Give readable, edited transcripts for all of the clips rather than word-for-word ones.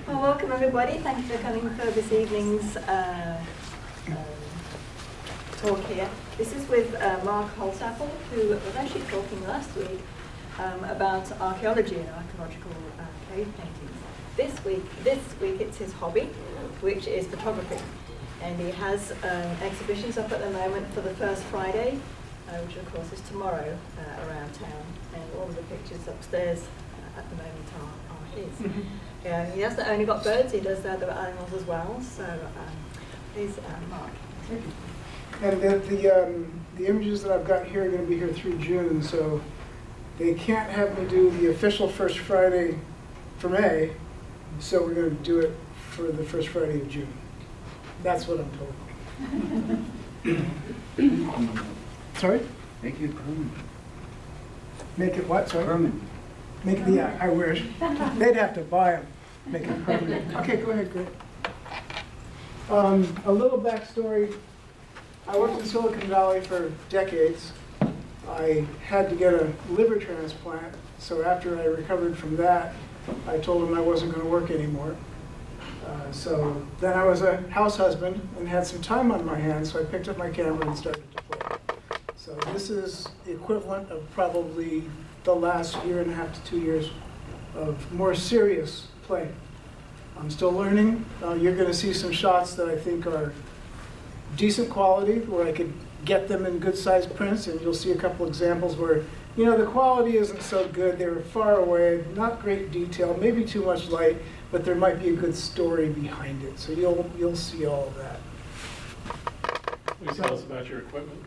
Well, welcome everybody. Thank you for coming for this evening's talk here. This is with Mark Holsapple, who was actually talking last week about archaeology and archaeological cave paintings. This week it's his hobby, which is photography. And he has exhibitions up at the moment for the first Friday, which of course is tomorrow around town. And all of the pictures upstairs at the moment are his. He hasn't only got birds, he does other animals as well. So please, Mark. Thank you. And the images that I've got here are going to be here through June, so they can't have me do the official first Friday for May, so we're going to do it for the first Friday of June. That's what I'm told. Sorry? Make it permanent. Make it what? Sorry? Permanent. Make it, yeah, I wish. They'd have to buy them. Make it permanent. Okay, go ahead, great. A little backstory. I worked in Silicon Valley for decades. I had to get a liver transplant, so after I recovered from that, I told them I wasn't going to work anymore. So then I was a house husband and had some time on my hands, so I picked up my camera and started to play. So this is the equivalent of probably the last year and a half to 2 years of more serious play. I'm still learning. You're going to see some shots that I think are decent quality, where I could get them in good sized prints, and you'll see a couple examples where, you know, the quality isn't so good. They're far away, not great detail, maybe too much light, but there might be a good story behind it. So you'll see all of that. Can you tell us about your equipment?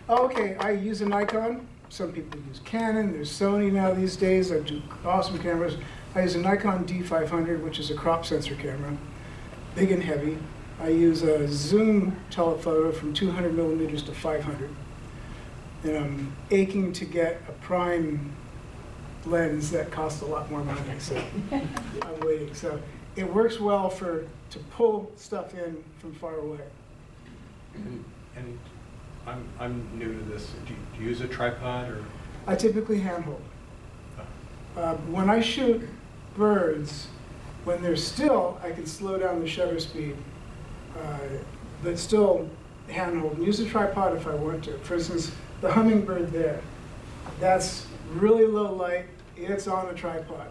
Oh, okay, I use a Nikon. Some people use Canon. There's Sony now these days. I do awesome cameras. I use a Nikon D500, which is a crop sensor camera, big and heavy. I use a zoom telephoto from 200 millimeters to 500. And I'm aching to get a prime lens that costs a lot more money, so I'm waiting. So it works well to pull stuff in from far away. And I'm new to this. Do you use a tripod or? I typically handhold. When I shoot birds, when they're still, I can slow down the shutter speed, but still handhold. And use a tripod if I want to. For instance, the hummingbird there, that's really low light. It's on a tripod.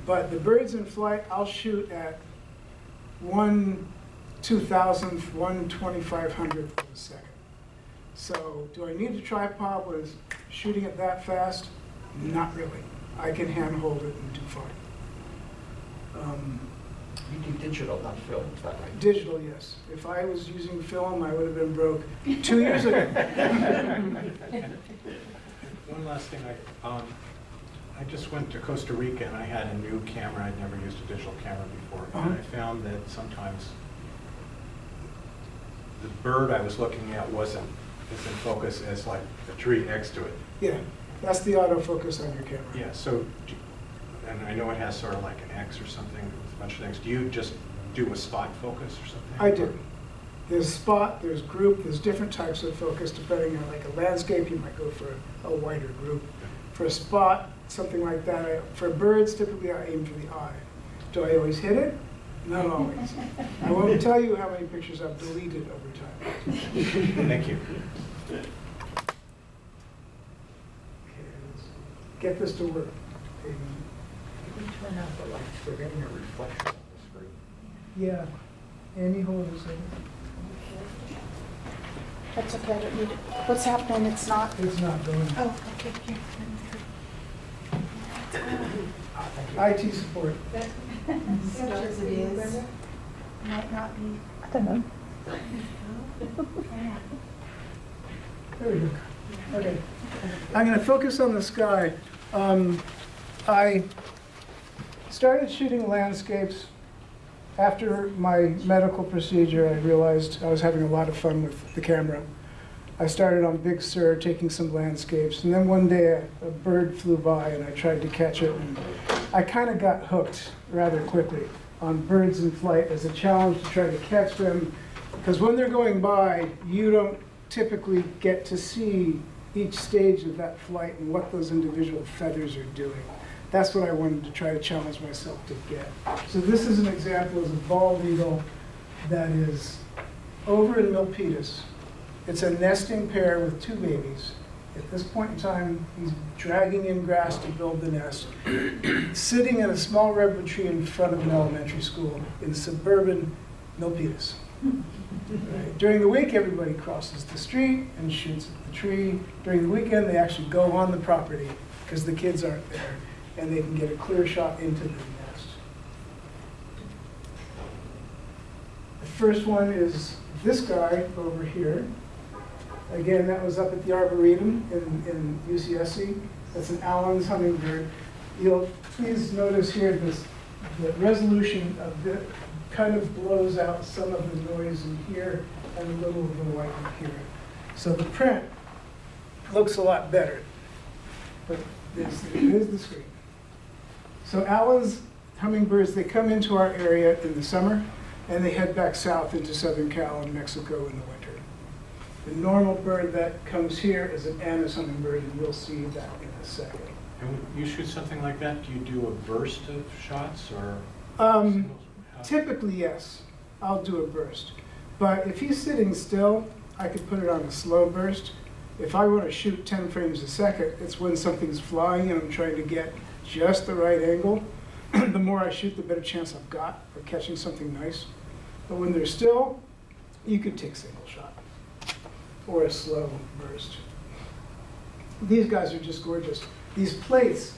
But the birds in flight, I'll shoot at 1/2000th, 1/2500th of a second. So do I need a tripod when it's shooting it that fast? Not really. I can handhold it and do fine. You do digital, not film, is that right? Digital, yes. If I was using film, I would have been broke 2 years ago. One last thing, I just went to Costa Rica and I had a new camera. I'd never used a digital camera before. And I found that sometimes the bird I was looking at wasn't as in focus as like the tree next to it. Yeah, that's the autofocus on your camera. Yeah, so, and I know it has sort of like an X or something, with a bunch of things. Do you just do a spot focus or something? I do. There's spot, there's group, there's different types of focus depending on, like a landscape, you might go for a wider group. For a spot, something like that, for birds, typically I aim for the eye. Do I always hit it? Not always. I won't tell you how many pictures I've deleted over time. Thank you. Okay, let's get this to work. Can we turn out the lights? We're getting a reflection on the screen. Yeah. Amy, hold on a second. That's okay, I don't need it. What's happening? It's not. It's not going. Oh, okay, here. IT support. Such as it is. Might not be. I don't know. There we go. Okay. I'm going to focus on the sky. I started shooting landscapes after my medical procedure. I realized I was having a lot of fun with the camera. I started on Big Sur taking some landscapes, and then one day a bird flew by and I tried to catch it, and I kind of got hooked rather quickly on birds in flight as a challenge to try to catch them, because when they're going by, you don't typically get to see each stage of that flight and what those individual feathers are doing. that's what I wanted to try to challenge myself to get. So this is an example of a bald eagle that is over in Milpitas. It's a nesting pair with 2 babies. At this point in time, he's dragging in grass to build the nest, sitting in a small redwood tree in front of an elementary school in suburban Milpitas. Right. During the week, everybody crosses the street and shoots at the tree. During the weekend, they actually go on the property because the kids aren't there, and they can get a clear shot into the nest. The first one is this guy over here. Again, that was up at the Arboretum in UCSC. That's an Allen's hummingbird. You'll please notice here the resolution of it kind of blows out some of the noise in here and a little of the white in here. So the print looks a lot better. But here's the screen. So Allen's hummingbirds, they come into our area in the summer, and they head back south into Southern Cal and Mexico in the winter. The normal bird that comes here is an Anna's hummingbird, and you'll see that in a second. And when you shoot something like that, do you do a burst of shots or? Typically, yes, I'll do a burst. But if he's sitting still, I could put it on a slow burst. If I want to shoot 10 frames a second, it's when something's flying and I'm trying to get just the right angle. The more I shoot, the better chance I've got for catching something nice. But when they're still, you could take single shot or a slow burst. These guys are just gorgeous. These plates,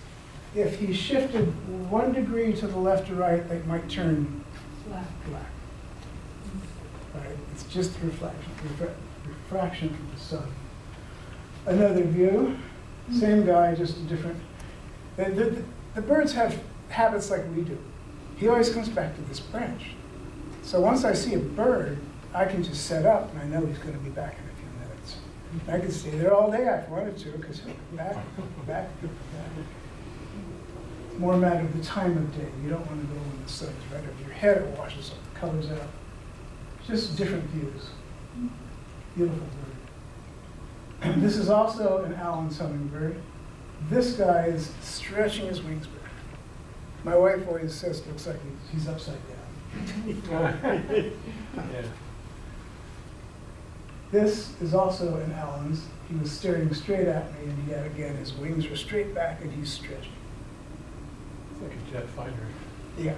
if he shifted 1 degree to the left or right, they might turn black. Right? It's just refraction from the sun. Another view, same guy, just a different. The birds have habits like we do. He always comes back to this branch. So once I see a bird, I can just set up and I know he's going to be back in a few minutes. I can stay there all day if I wanted to because he'll come back. It's more a matter of the time of day. You don't want to go when the sun is right over your head. It washes up, colors out. Just different views. Beautiful bird. This is also an Allen's hummingbird. This guy is stretching his wings back. My wife always says it looks like he's upside down. Yeah. This is also an Allen's. He was staring straight at me, and yet again his wings are straight back and he's stretching. It's like a jet fighter. Yeah.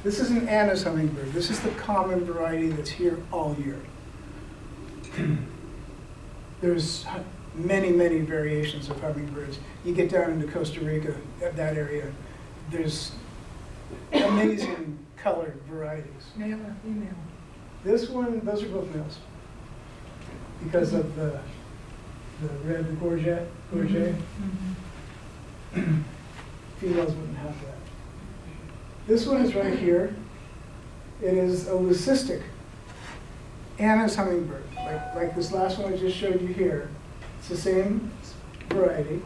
This is an Anna's hummingbird. This is the common variety that's here all year. There's many, many variations of hummingbirds. You get down into Costa Rica, that area, there's amazing colored varieties. Male or female? This one, those are both males. Because of the red, the gorget. Mm-hmm. Females wouldn't have that. This one is right here. It is a leucistic Anna's hummingbird, like this last one I just showed you here. It's the same variety.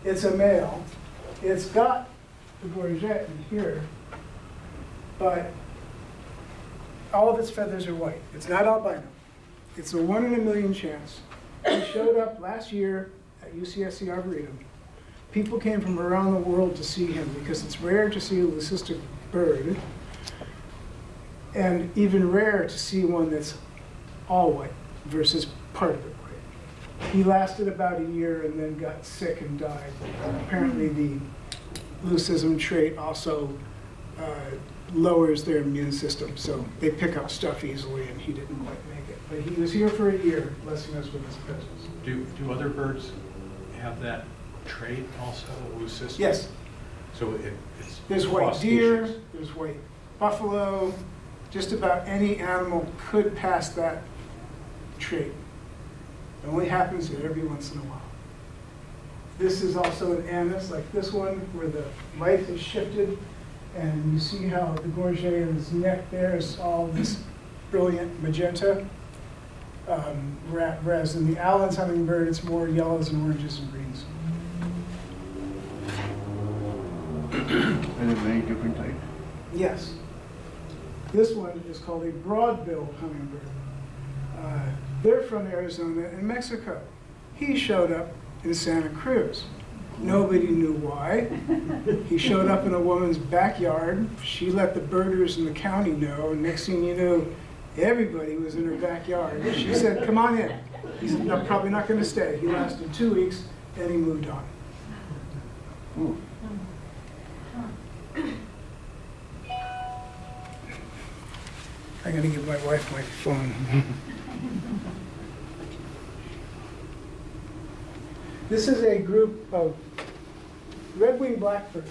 It's a male. It's got the gorget in here, but all of its feathers are white. It's not albino. It's a 1 in a million chance. He showed up last year at UCSC Arboretum. People came from around the world to see him because it's rare to see a leucistic bird, and even rare to see one that's all white versus part of it white. He lasted about a year and then got sick and died. Apparently the leucism trait also lowers their immune system, so they pick up stuff easily, and he didn't quite make it. But he was here for a year, blessing us with his presence. Do other birds have that trait also, leucistic? Yes. So it's There's white cross deer, species. there's white buffalo, just about any animal could pass that trait. It only happens every once in a while. This is also an Anna's, like this one, where the light is shifted, and you see how the gorget in his neck there is all this brilliant magenta. Whereas in the Allen's hummingbird, it's more yellows and oranges and greens. And a very different type. Yes. This one is called a Broadville Hummingbird. They're from Arizona and Mexico. He showed up in Santa Cruz. Nobody knew why. He showed up in a woman's backyard. She let the birders in the county know, and next thing you knew, everybody was in her backyard. She said, come on in. He said, no, probably not going to stay. He lasted 2 weeks, and he moved on. Ooh. I gotta give my wife my phone. This is a group of red-winged blackbirds.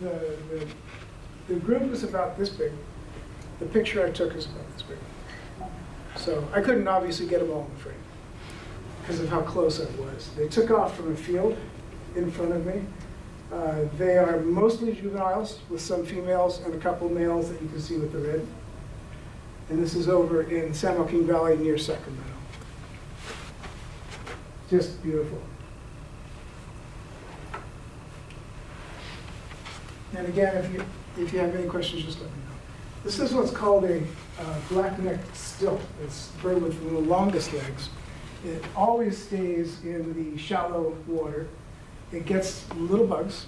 The group is about this big. The picture I took is about this big. So I couldn't obviously get them all in the frame because of how close I was. They took off from a field in front of me. They are mostly juveniles with some females and a couple males that you can see with the red. And this is over in San Joaquin Valley near Sacramento. Just beautiful. And again, if you have any questions, just let me know. This is what's called a black-necked stilt. It's a bird with the longest legs. It always stays in the shallow water. It gets little bugs.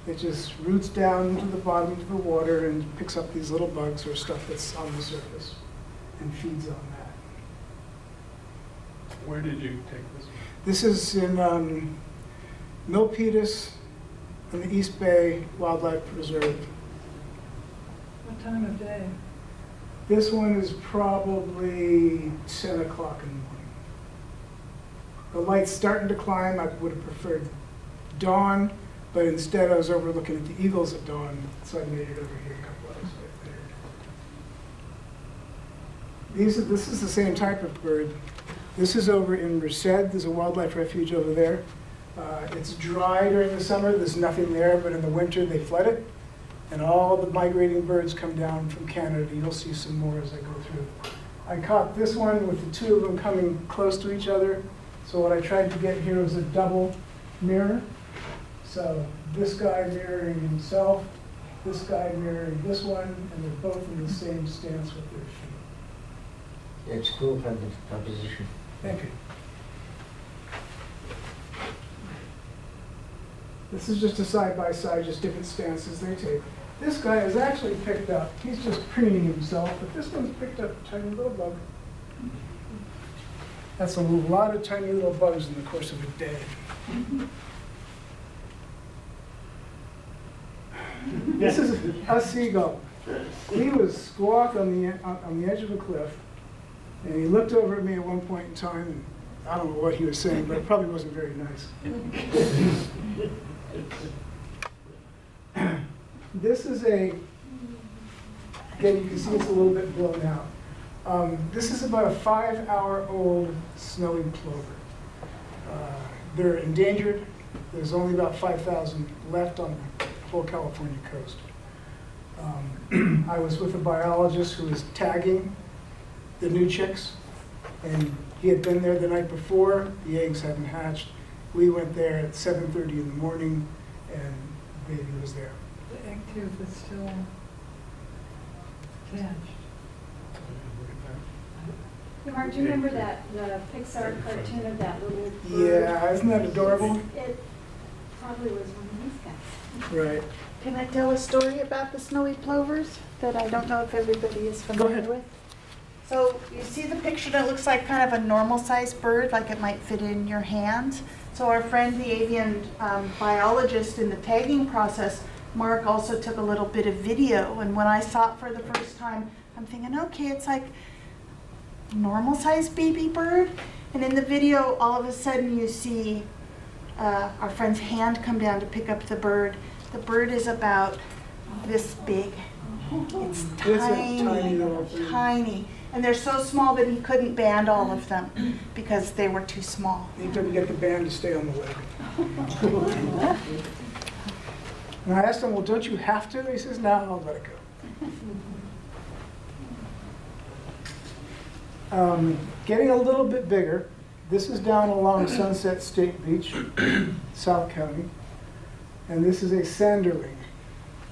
It just roots down into the bottom of the water and picks up these little bugs or stuff that's on the surface and feeds on that. Where did you take this one? This is in Milpitas in the East Bay Wildlife Preserve. What time of day? This one is probably 10 o'clock in the morning. The light's starting to climb. I would have preferred dawn, but instead I was overlooking at the eagles at dawn, so I made it over here a couple hours later. This is the same type of bird. This is over in Merced. There's a wildlife refuge over there. It's dry during the summer. There's nothing there, but in the winter they flood it. And all the migrating birds come down from Canada. You'll see some more as I go through. I caught this one with the two of them coming close to each other. So what I tried to get here was a double mirror. So this guy mirroring himself, this guy mirroring this one, and they're both in the same stance with their feet. It's cool composition. Thank you. This is just a side-by-side, just different stances they take. This guy is actually picked up. He's just preening himself, but this one's picked up a tiny little bug. That's a lot of tiny little bugs in the course of a day. This is a seagull. He was squawked on the edge of a cliff, and he looked over at me at one point in time, and I don't know what he was saying, but it probably wasn't very nice. This is again, you can see it's a little bit blown out. This is about a 5-hour-old snowy plover. They're endangered. There's only about 5,000 left on the whole California coast. I was with a biologist who was tagging the new chicks, and he had been there the night before. The eggs hadn't hatched. We went there at 7:30 in the morning, and the baby was there. The egg tube is still attached. Mark, do you remember the Pixar cartoon of that little bird? Yeah, isn't that adorable? It probably was one of these guys. Right. Can I tell a story about the snowy plovers that I don't know if everybody is familiar ahead. with? So you see the picture that looks like kind of a normal sized bird, like it might fit in your hand. So our friend, the avian biologist in the tagging process, Mark, also took a little bit of video. And when I saw it for the first time, I'm thinking, okay, it's like normal sized baby bird. And in the video, all of a sudden you see our friend's hand come down to pick up the bird. The bird is about this big. It's It's a tiny tiny, little thing. tiny. And they're so small that he couldn't band all of them because they were too small. He couldn't get the band to stay on the leg. And I asked him, well, don't you have to? He says, no, I'll let it go. Getting a little bit bigger. This is down along Sunset State Beach, South County. And this is a sanderling.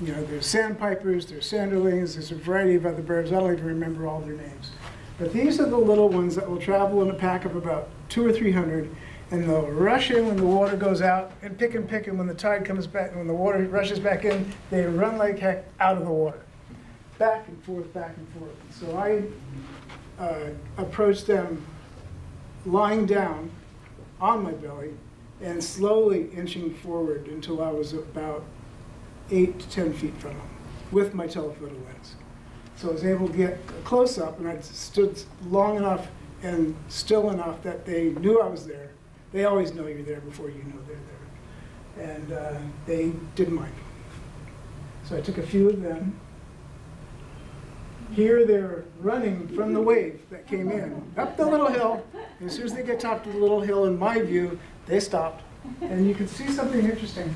You know, there's sandpipers, there's sanderlings, there's a variety of other birds. I don't even remember all their names. But these are the little ones that will travel in a pack of about 200 or 300, And they'll rush in when the water goes out and pick them when the tide comes back. When the water rushes back in, they run like heck out of the water. Back and forth, back and forth. So I approached them lying down on my belly and slowly inching forward until I was about 8 to 10 feet from them with my telephoto lens. So I was able to get a close-up, and I stood long enough and still enough that they knew I was there. They always know you're there before you know they're there. And they didn't mind. So I took a few of them. Here they're running from the wave that came in, up the little hill. And as soon as they get top of the little hill, in my view, they stopped. And you can see something interesting.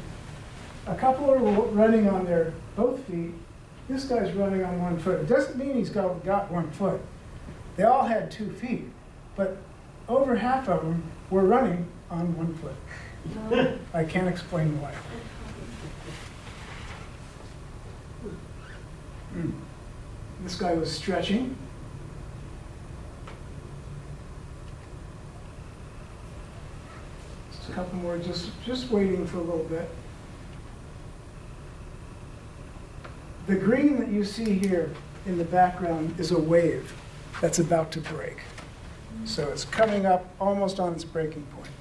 A couple are running on their both feet. This guy's running on 1 foot. It doesn't mean he's got 1 foot. They all had 2 feet, but over half of them were running on 1 foot. I can't explain why. This guy was stretching. Just a couple more, just waiting for a little bit. The green that you see here in the background is a wave that's about to break. So it's coming up almost on its breaking point.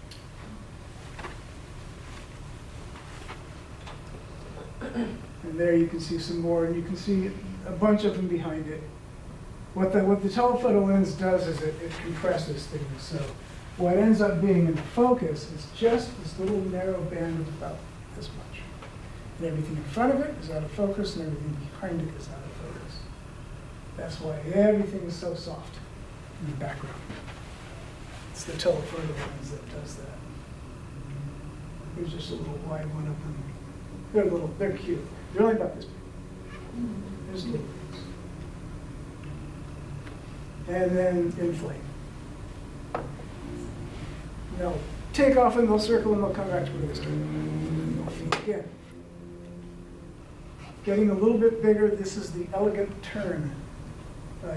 And there you can see some more, and you can see a bunch of them behind it. What the telephoto lens does is it compresses things. So what ends up being in focus is just this little narrow band of about this much. And everything in front of it is out of focus, and everything behind it is out of focus. That's why everything is so soft in the background. It's the telephoto lens that does that. Here's just a little wide one of them. They're cute. They're only about this big. There's little things. And then inflate. They'll take off and they'll circle and they'll come back to where they started. And they'll feed again. Getting a little bit bigger, this is the elegant tern.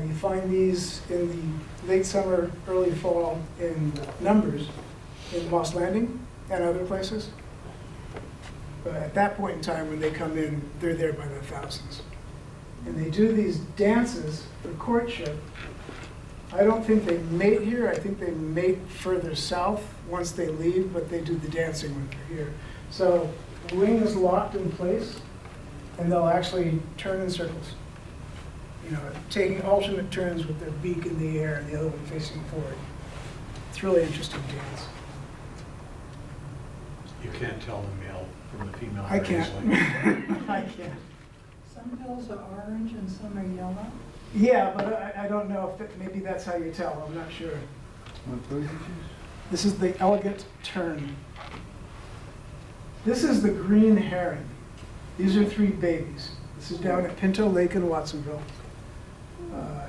You find these in the late summer, early fall in numbers in Moss Landing and other places. But at that point in time, when they come in, they're there by the thousands. And they do these dances for courtship. I don't think they mate here. I think they mate further south once they leave, but they do the dancing when they're here. So the wing is locked in place, and they'll actually turn in circles. You know, taking alternate turns with their beak in the air and the other one facing forward. It's really interesting dance. You can't tell the male from the female. I can't. easily. I can't. Some bills are orange and some are yellow. Yeah, but I don't know if maybe that's how you tell. I'm not sure. What bird did you choose? This is the elegant tern. This is the green heron. These are 3 babies. This is down at Pinto Lake in Watsonville.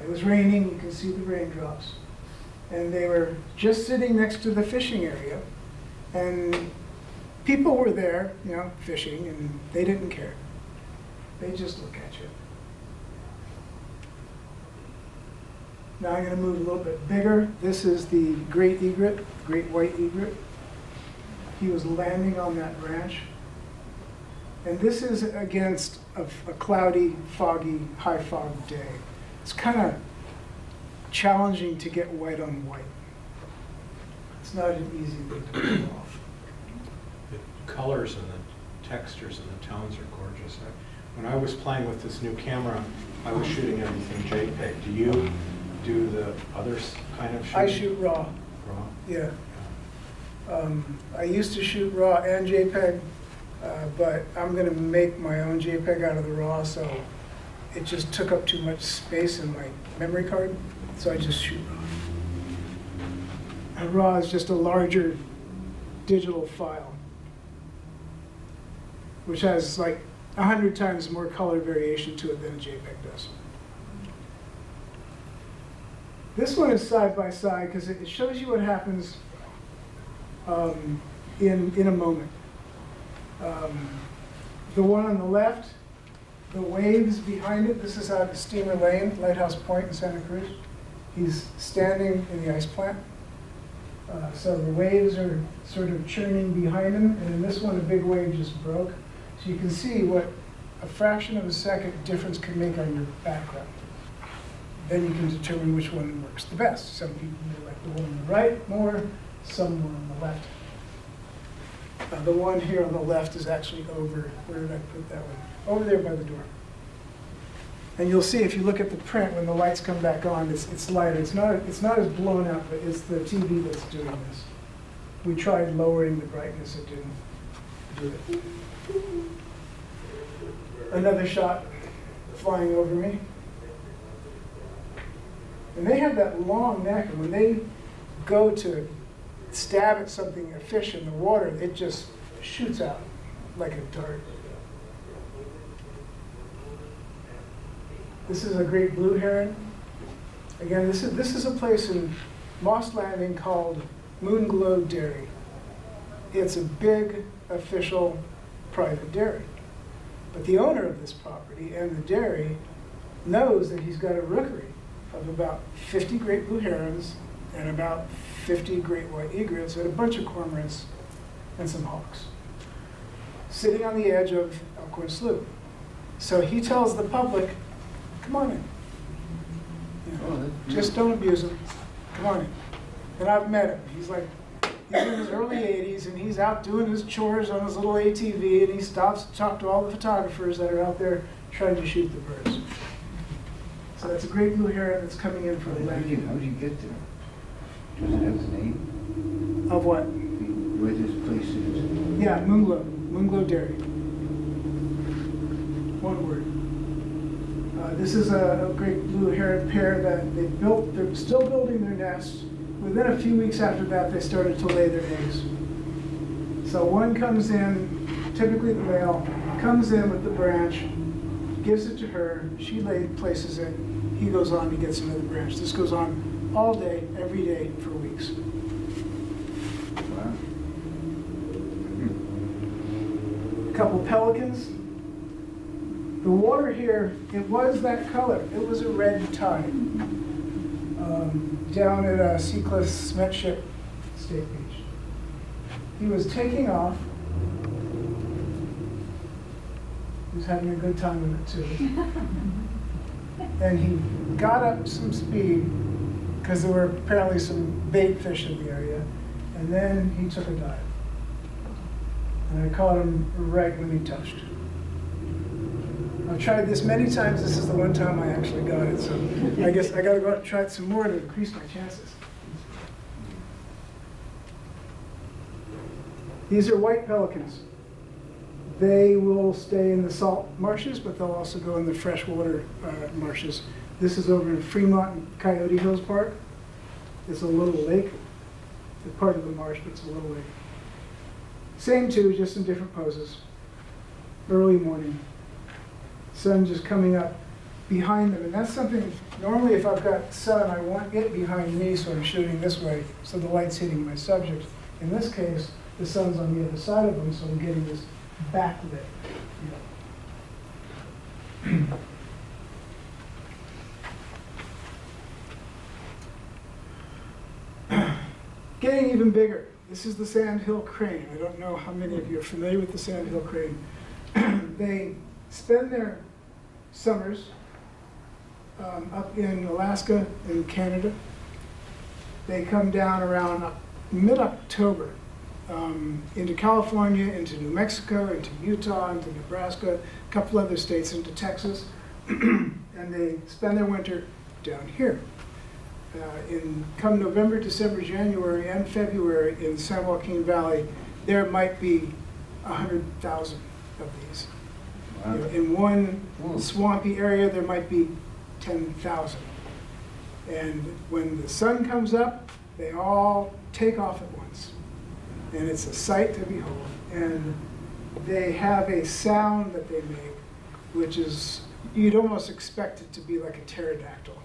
It was raining, you can see the raindrops. And they were just sitting next to the fishing area. And people were there, you know, fishing, and they didn't care. They just look at you. Now I'm going to move a little bit bigger. This is the great egret, great white egret. He was landing on that branch. And this is against a cloudy, foggy, high fog day. It's kind of challenging to get white on white. It's not an easy way to pull off. The colors and the textures and the tones are gorgeous. When I was playing with this new camera, I was shooting everything JPEG. Do you do the other kind of shooting? I shoot raw. Raw? Yeah. I used to shoot raw and JPEG, but I'm going to make my own JPEG out of the raw, so it just took up too much space in my memory card, so I just shoot raw. And raw is just a larger digital file, which has like 100 times more color variation to it than a JPEG does. This one is side by side because it shows you what happens in a moment. The one on the left, the waves behind it, this is out at Steamer Lane, Lighthouse Point in Santa Cruz. He's standing in the ice plant. So the waves are sort of churning behind him, and in this one, a big wave just broke. So you can see what a fraction of a second difference can make on your background. Then you can determine which one works the best. Some people may like the one on the right more, some more on the left. The one here on the left is actually over, where did I put that one? Over there by the door. And you'll see if you look at the print, when the lights come back on, it's lighter. It's not as blown out, but it's the TV that's doing this. We tried lowering the brightness, it didn't do it. Another shot flying over me. And they have that long neck, and when they go to stab at something, a fish in the water, it just shoots out like a dart. This is a great blue heron. Again, this is a place in Moss Landing called Moonglow Dairy. It's a big official private dairy. But the owner of this property and the dairy knows that he's got a rookery of about 50 great blue herons and about 50 great white egrets and a bunch of cormorants and some hawks sitting on the edge of Elkhorn Slough. So he tells the public, come on in. You know, just don't abuse him. Come on in. And I've met him. He's in his early 80s, and he's out doing his chores on his little ATV, and he stops to talk to all the photographers that are out there trying to shoot the birds. So that's a great blue heron that's coming in from the How did you get there? Does it have the name? Of what? Where this place is? Yeah, Moonglow Dairy. One word. This is a great blue heron pair that they built. They're still building their nest. Within a few weeks after that, they started to lay their eggs. So one comes in, typically the male, comes in with the branch, gives it to her, she places it, he goes on and gets another branch. This goes on all day, every day for weeks. Wow. A couple pelicans. The water here, it was that color. It was a red tide. Down at Seacliff Cement Ship State Beach. He was taking off. He was having a good time with it too. And he got up some speed because there were apparently some bait fish in the area. And then he took a dive. And I caught him right when he touched. I've tried this many times. This is the one time I actually got it. So I guess I got to go out and try it some more to increase my chances. These are white pelicans. They will stay in the salt marshes, but they'll also go in the freshwater marshes. This is over in Fremont and Coyote Hills Park. It's a little lake. It's part of the marsh, but it's a little lake. Same two, just in different poses. Early morning. Sun just coming up behind them. And that's something, normally if I've got sun, I want it behind me, so I'm shooting this way, so the light's hitting my subject. In this case, the sun's on the other side of them, so I'm getting this backlit. Getting even bigger. This is the Sandhill Crane. I don't know how many of you are familiar with the Sandhill Crane. They spend their summers up in Alaska and Canada. They come down around mid-October into California, into New Mexico, into Utah, into Nebraska, a couple other states, into Texas, and they spend their winter down here. Come November, December, January, and February in San Joaquin Valley, there might be 100,000 of these. Wow. You know, in one swampy area, there might be 10,000. And when the sun comes up, they all take off at once. And it's a sight to behold. And they have a sound that they make, which is, you'd almost expect it to be like a pterodactyl.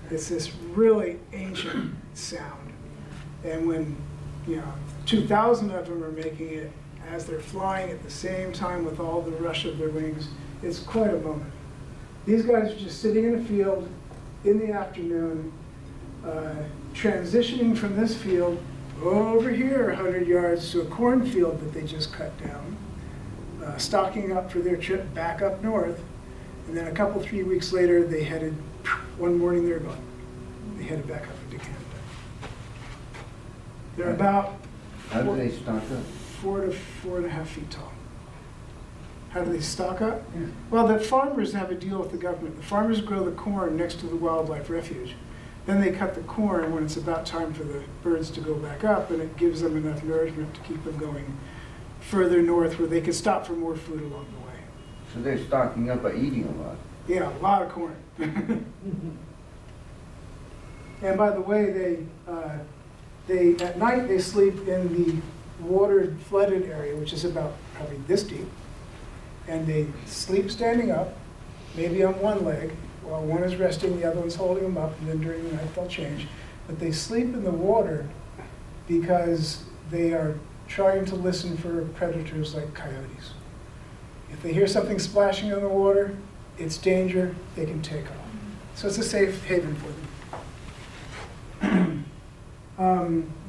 It's this really ancient sound. And when, 2,000 of them are making it as they're flying at the same time with all the rush of their wings, it's quite a moment. These guys are just sitting in a field in the afternoon, transitioning from this field over here 100 yards to a cornfield that they just cut down, stocking up for their trip back up north. And then 3 weeks later, they headed, one morning they're gone. They headed back up into Canada. They're about How do they stock up? 4 to 4.5 feet tall. How do they stock up? Yeah. Well, the farmers have a deal with the government. The farmers grow the corn next to the wildlife refuge. Then they cut the corn when it's about time for the birds to go back up, and it gives them enough nourishment to keep them going further north where they can stop for more food along the way. So they're stocking up by eating a lot. Yeah, a lot of corn. And by the way, they at night they sleep in the watered, flooded area, which is about probably this deep. And they sleep standing up, maybe on one leg, while one is resting, the other one's holding them up, and then during the night they'll change. But they sleep in the water because they are trying to listen for predators like coyotes. If they hear something splashing in the water, it's danger, they can take off. So it's a safe haven for them.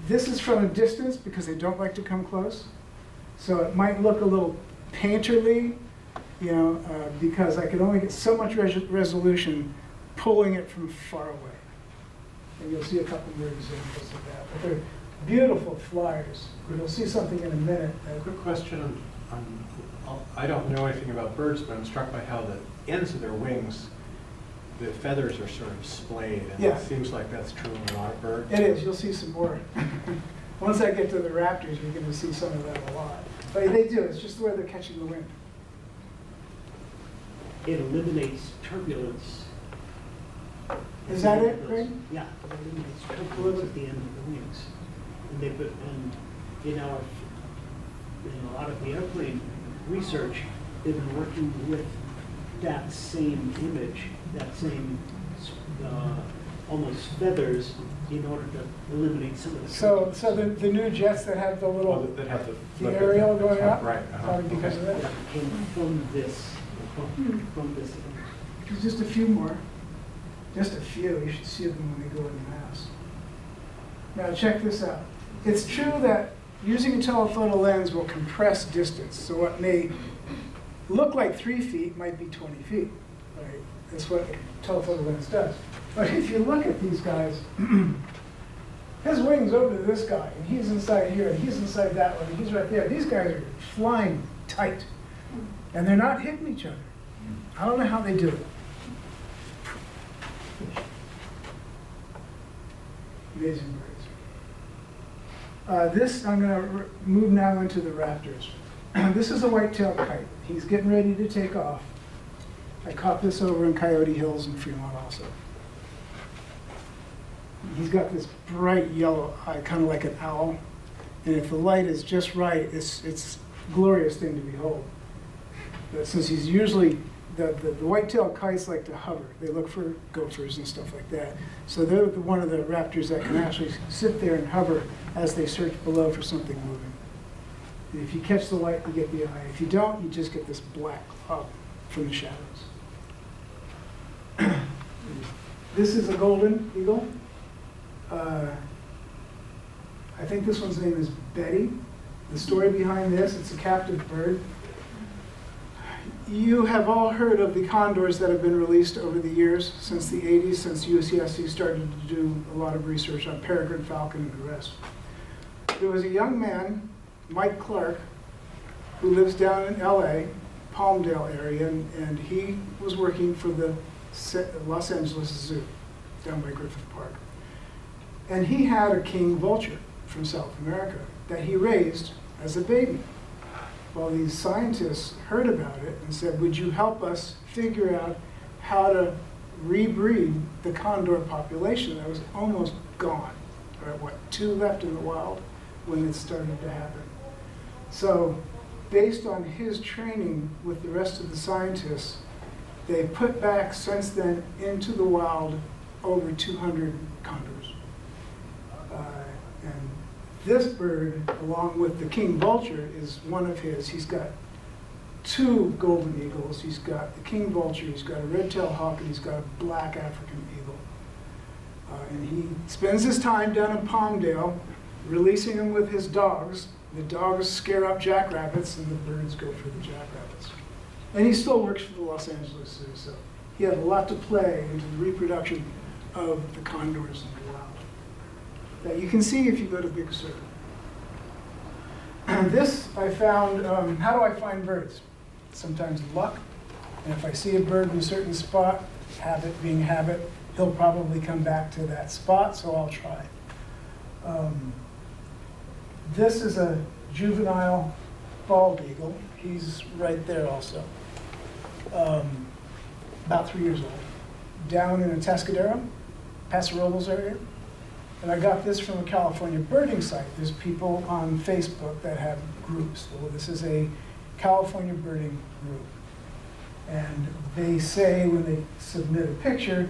This is from a distance because they don't like to come close. So it might look a little painterly, because I could only get so much resolution pulling it from far away. And you'll see a couple more examples of that. But they're beautiful flyers. You'll see something in a minute. Quick question I don't know anything about birds, but I'm struck by how the ends of their wings, the feathers are sort of splayed, and Yeah. it seems like that's true in a lot of birds. It is. You'll see some more. Once I get to the raptors, you're going to see some of that a lot. But they do. It's just the way they're catching the wind. It eliminates turbulence. Is that it, Craig? Yeah, it eliminates turbulence at the end of the wings. And in a lot of the airplane research, they've been working with that same image, that same almost feathers, in order to eliminate some of the So turbulence. the new jets that have the little That have the the aerial going up, Right. probably because of that. That came from this image. There's just a few more. Just a few. You should see them when they go in mass. Now check this out. It's true that using a telephoto lens will compress distance. So what may look like 3 feet might be 20 feet. Right? That's what a telephoto lens does. But if you look at these guys, his wing's over to this guy, and he's inside here, and he's inside that one, and he's right there. These guys are flying tight, and they're not hitting each other. I don't know how they do it. Amazing birds. I'm going to move now into the raptors. This is a white-tailed kite. He's getting ready to take off. I caught this over in Coyote Hills in Fremont also. He's got this bright yellow eye, kind of like an owl. And if the light is just right, it's a glorious thing to behold. But since he's usually, the white-tailed kites like to hover. They look for gophers and stuff like that. So they're one of the raptors that can actually sit there and hover as they search below for something moving. And if you catch the light, you get the eye. If you don't, you just get this black cloud from the shadows. This is a golden eagle. I think this one's name is Betty. The story behind this, it's a captive bird. You have all heard of the condors that have been released over the years, since the 80s, since UCSC started to do a lot of research on peregrine falcon and the rest. There was a young man, Mike Clark, who lives down in LA, Palmdale area, and he was working for the Los Angeles Zoo down by Griffith Park. And he had a king vulture from South America that he raised as a baby. Well, these scientists heard about it and said, would you help us figure out how to rebreed the condor population that was almost gone? There were, 2 left in the wild when it started to happen. So based on his training with the rest of the scientists, they put back since then into the wild over 200 condors. And this bird, along with the king vulture, is one of his. He's got 2 golden eagles. He's got the king vulture, he's got a red-tailed hawk, and he's got a black African eagle. And he spends his time down in Palmdale releasing him with his dogs. The dogs scare up jackrabbits, and the birds go for the jackrabbits. And he still works for the Los Angeles Zoo, so he had a lot to play into the reproduction of the condors in the wild that you can see if you go to Big Sur. This I found, how do I find birds? Sometimes luck, and if I see a bird in a certain spot, habit being habit, he'll probably come back to that spot, so I'll try. This is a juvenile bald eagle. He's right there also. About 3 years old. Down in the Atascadero, Paso Robles area. And I got this from a California birding site. There's people on Facebook that have groups. Well, this is a California birding group. And they say when they submit a picture,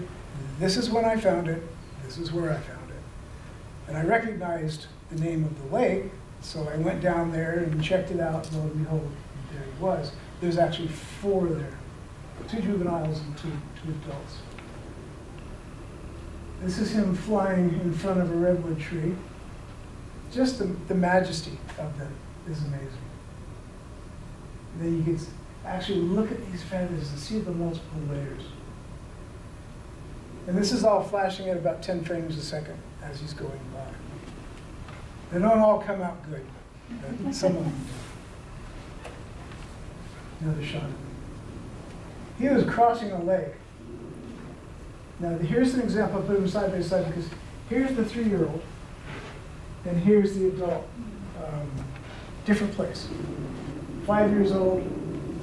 this is when I found it, this is where I found it. And I recognized the name of the lake, so I went down there and checked it out, and lo and behold, there he was. There's actually 4 there, 2 juveniles and two adults. This is him flying in front of a redwood tree. Just the majesty of them is amazing. And then you can actually look at these feathers and see the multiple layers. And this is all flashing at about 10 frames a second as he's going by. They don't all come out good, but some of them do. Another shot of him. He was crossing a lake. Now here's an example, I put them side by side because here's the 3-year-old and here's the adult. Different place. 5 years old,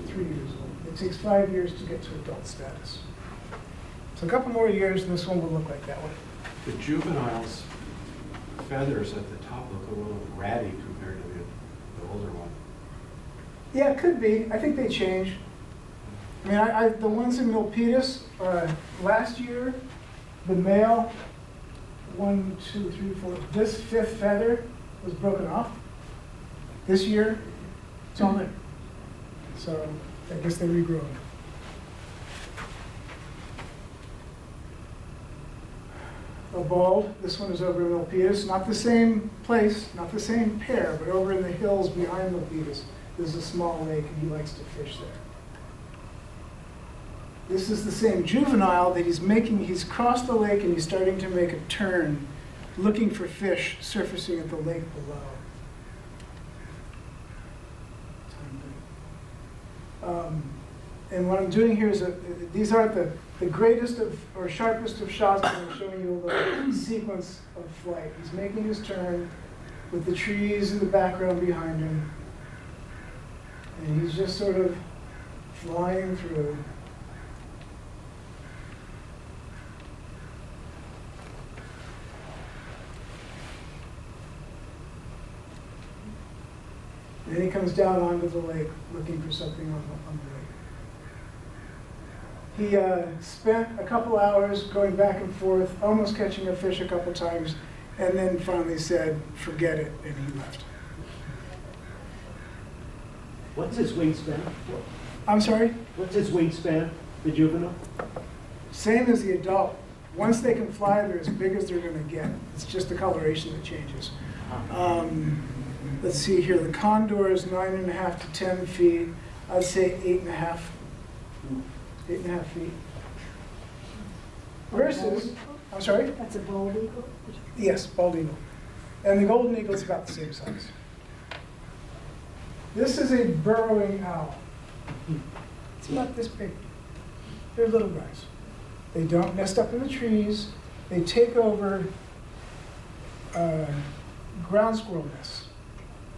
3 years old. It takes 5 years to get to adult status. So a couple more years and this one will look like that one. The juvenile's feathers at the top look a little ratty compared to the older one. Yeah, it could be. I think they change. I mean, the ones in Milpitas, last year, the male, 1, 2, 3, 4, this 5th feather was broken off. This year, it's on there. So I guess they regrow. A bald, this one is over in Milpitas, not the same place, not the same pair, but over in the hills behind Milpitas, there's a small lake and he likes to fish there. This is the same juvenile that he's crossed the lake and he's starting to make a turn, looking for fish surfacing at the lake below. And what I'm doing here is, these aren't the greatest of, or sharpest of shots, but I'm showing you a little sequence of flight. He's making his turn with the trees in the background behind him. And he's just sort of flying through. Then he comes down onto the lake looking for something on the lake. He spent a couple hours going back and forth, almost catching a fish a couple times, and then finally said, forget it, and he left. What's his wingspan? I'm sorry? What's his wingspan, the juvenile? Same as the adult. Once they can fly, they're as big as they're going to get. It's just the coloration that changes. Let's see here, the condor is 9.5 to 10 feet. I'd say 8.5. 8.5 feet. Versus, I'm sorry? That's a bald eagle? Yes, bald eagle. And the golden eagle is about the same size. This is a burrowing owl. It's about this big. They're little guys. They don't nest up in the trees. They take over ground squirrel nests.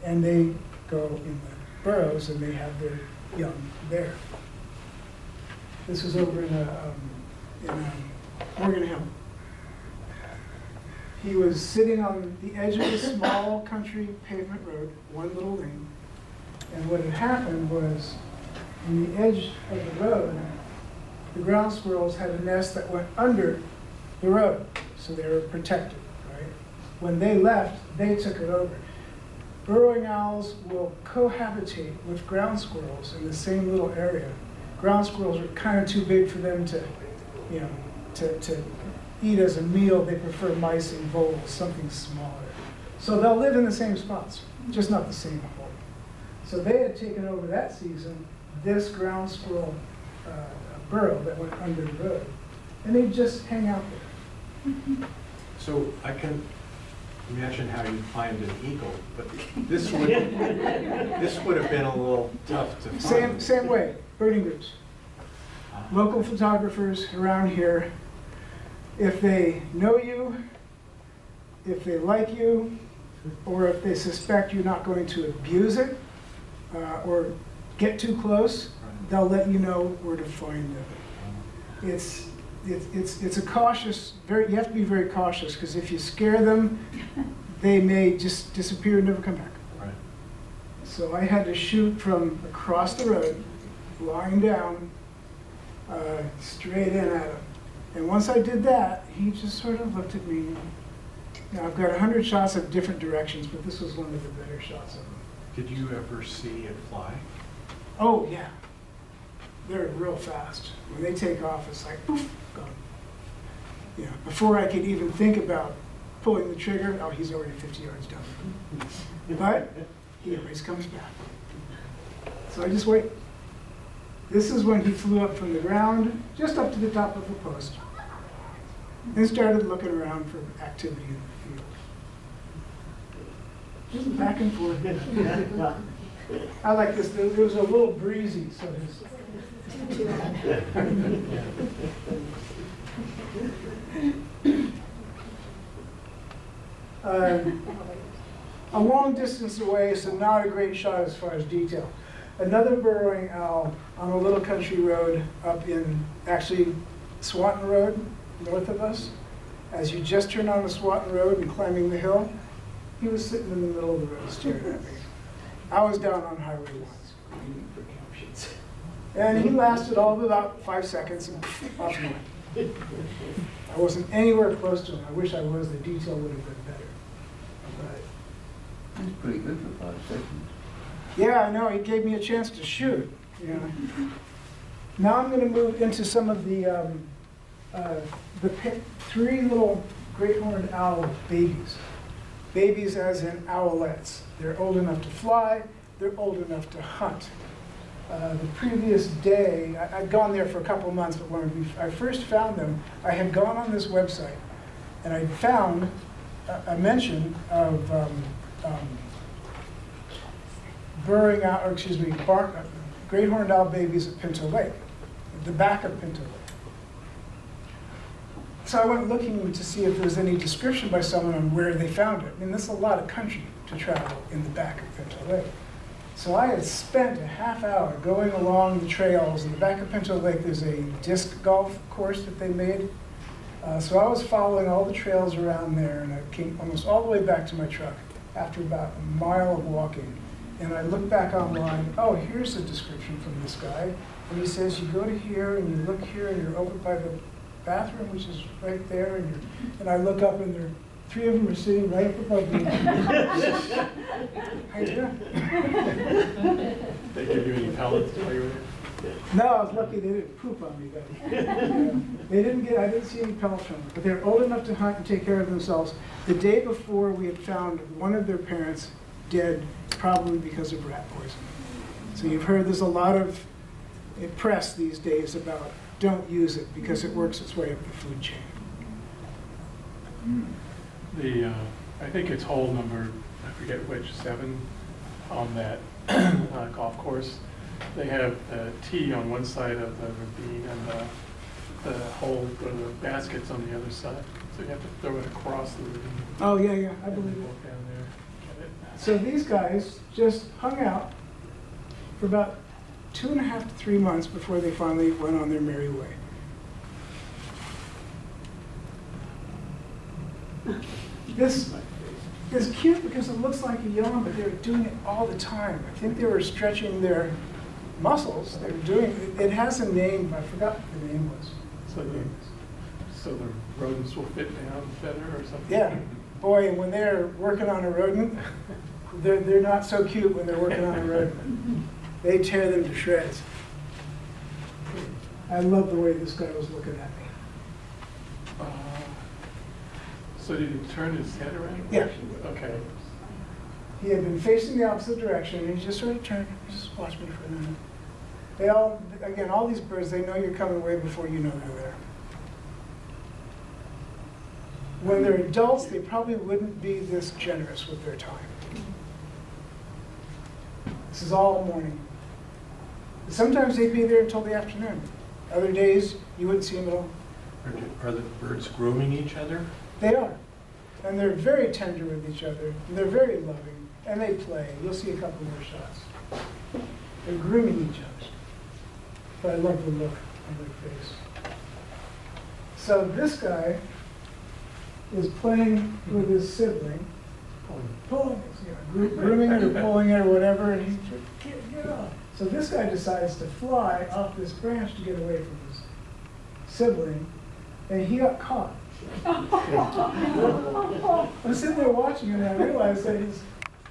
And they go in the burrows and they have their young there. This was over in Morgan Hill. He was sitting on the edge of a small country pavement road, one little lane. And what had happened was, on the edge of the road, the ground squirrels had a nest that went under the road, so they were protected, right? When they left, they took it over. Burrowing owls will cohabitate with ground squirrels in the same little area. Ground squirrels are kind of too big for them to, to eat as a meal. They prefer mice and voles, something smaller. So they'll live in the same spots, just not the same hole. So they had taken over that season this ground squirrel burrow that went under the road, and they just hang out there. So I can imagine how you find an eagle, but this would have been a little tough to find. Same way, birding groups. Local photographers around here, if they know you, if they like you, or if they suspect you're not going to abuse it or get too close, they'll let you know where to find them. It's a cautious, you have to be very cautious, because if you scare them, they may just disappear and never come back. Right. So I had to shoot from across the road, lying down, straight in at him. And once I did that, he just sort of looked at me. Now, I've got 100 shots of different directions, but this was one of the better shots of him. Did you ever see it fly? Oh, yeah. They're real fast. When they take off, it's like, poof, gone. Yeah, before I could even think about pulling the trigger, oh, he's already 50 yards down. But he always comes back. So I just wait. This is when he flew up from the ground, just up to the top of the post, and started looking around for activity in the field. Just back and forth. I like this. It was a little breezy, so his. A long distance away, so not a great shot as far as detail. Another burrowing owl on a little country road up in, actually, Swanton Road, north of us. As you just turn on the Swanton Road and climbing the hill, he was sitting in the middle of the road staring at me. I was down on Highway 1. And he lasted all of about 5 seconds and off he went. I wasn't anywhere close to him. I wish I was. The detail would have been better. But That's pretty good for 5 seconds. yeah, I know. He gave me a chance to shoot. You know. Now I'm going to move into some of the 3 little great horned owl babies. Babies as in owlets. They're old enough to fly. They're old enough to hunt. The previous day, I'd gone there for a couple of months, but when I first found them, I had gone on this website, and I found a mention of burrowing owl, or excuse me, great horned owl babies at Pinto Lake, the back of Pinto Lake. So I went looking to see if there was any description by someone on where they found it. I mean, there's a lot of country to travel in the back of Pinto Lake. So I had spent a half hour going along the trails. In the back of Pinto Lake, there's a disc golf course that they made. So I was following all the trails around there, and I came almost all the way back to my truck after about a mile of walking. And I looked back online, oh, here's a description from this guy. And he says, you go to here, and you look here, and you're over by the bathroom, which is right there. And I look up, and there 3 of them are sitting right up above me. How you doing? They give you any pellets while you were there? No, I was lucky they didn't poop on me. But I didn't see any pellets from them. But they're old enough to hunt and take care of themselves. The day before, we had found one of their parents dead, probably because of rat poison. So you've heard there's a lot of press these days about don't use it because it works its way up the food chain. I think it's hole number, I forget which, 7 on that golf course. They have a tee on one side of the ravine and the hole where the basket's on the other side. So you have to throw it across the ravine. Oh, yeah, I believe it. Walk down there, get it. So these guys just hung out for about 2.5 to 3 months before they finally went on their merry way. This is cute because it looks like a yawn, but they're doing it all the time. I think they were stretching their muscles. They were doing it. It has a name, but I forgot what the name was. So the rodents will fit down better or something? Yeah. Boy, and when they're working on a rodent, they're not so cute when they're working on a rodent. They tear them to shreds. I love the way this guy was looking at me. So did he turn his head around? Yeah. Okay. He had been facing the opposite direction, and he just sort of turned, just watched me for a minute. They all, again, all these birds, they know you're coming way before you know they're there. When they're adults, they probably wouldn't be this generous with their time. This is all morning. Sometimes they'd be there until the afternoon. Other days, you wouldn't see them at all. Are the birds grooming each other? They are. And they're very tender with each other. And they're very loving. And they play. You'll see a couple more shots. They're grooming each other. But I love the look on their face. So this guy is playing with his sibling, pulling, grooming it or pulling it or whatever, and he's just, get off. So this guy decides to fly off this branch to get away from his sibling, and he got caught. I'm sitting there watching him, and I realized that